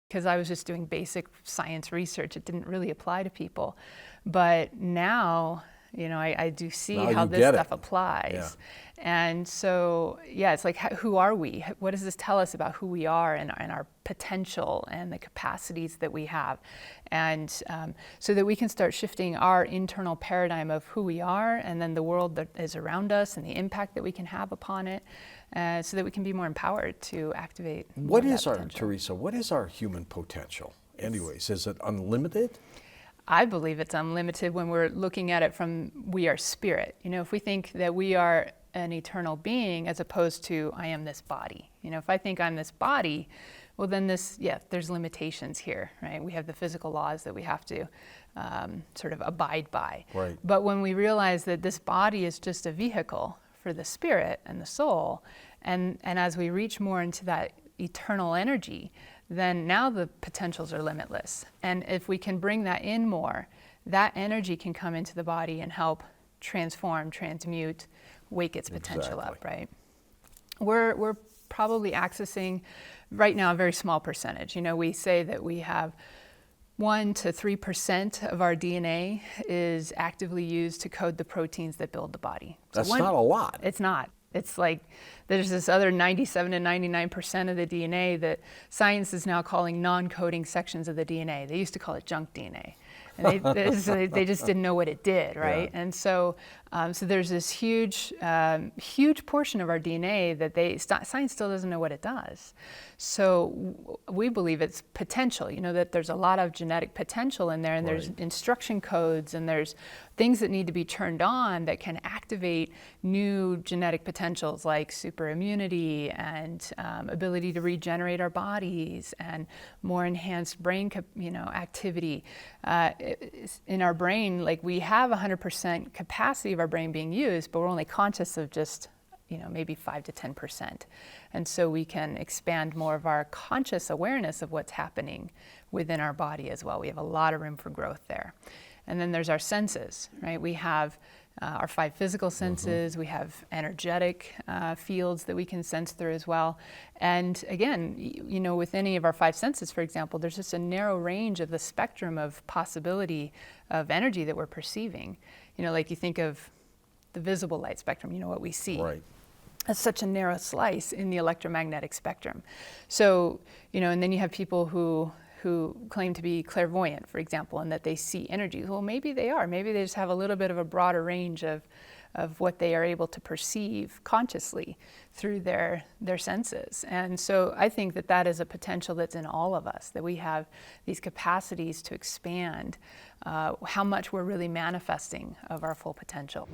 because I was just doing basic science research. It didn't really apply to people. But now, I do see Now how you this get stuff it. applies. Yeah. And so, it's like, who are we? What does this tell us about who we are and our potential and the capacities that we have? And so that we can start shifting our internal paradigm of who we are and then the world that is around us and the impact that we can have upon it, so that we can be more empowered to activate What more of is that our, potential. Teresa, what is our human potential? Anyways, is it unlimited? I believe it's unlimited when we're looking at it from we are spirit. If we think that we are an eternal being as opposed to I am this body. If I think I'm this body, well then there's limitations here, right? We have the physical laws that we have to sort of abide by. Right. But when we realize that this body is just a vehicle for the spirit and the soul, and as we reach more into that eternal energy, then now the potentials are limitless. And if we can bring that in more, that energy can come into the body and help transform, transmute, wake its potential up, right? We're probably accessing right now a very small percentage. We say that we have 1 to 3% of our DNA is actively used to code the proteins that build the body. That's not a lot. It's not. It's like there's this other 97 to 99% of the DNA that science is now calling non-coding sections of the DNA. They used to call it junk DNA. And they just didn't know what it did, right? Yeah. And so there's this huge portion of our DNA that science still doesn't know what it does. So we believe it's potential, that there's a lot of genetic potential in there, and there's instruction codes, and there's things that need to be turned on that can activate new genetic potentials like super immunity and ability to regenerate our bodies and more enhanced brain activity. In our brain, like we have 100% capacity of our brain being used, but we're only conscious of just maybe 5 to 10%. And so we can expand more of our conscious awareness of what's happening within our body as well. We have a lot of room for growth there. And then there's our senses, right? We have our 5 physical senses, we have energetic fields that we can sense through as well. And again, with any of our 5 senses, for example, there's just a narrow range of the spectrum of possibility of energy that we're perceiving. Like you think of the visible light spectrum, what we see. Right. That's such a narrow slice in the electromagnetic spectrum. So, and then you have people who claim to be clairvoyant, for example, and that they see energy. Well, maybe they are. Maybe they just have a little bit of a broader range of what they are able to perceive consciously through their senses. And so I think that is a potential that's in all of us, that we have these capacities to expand how much we're really manifesting of our full potential.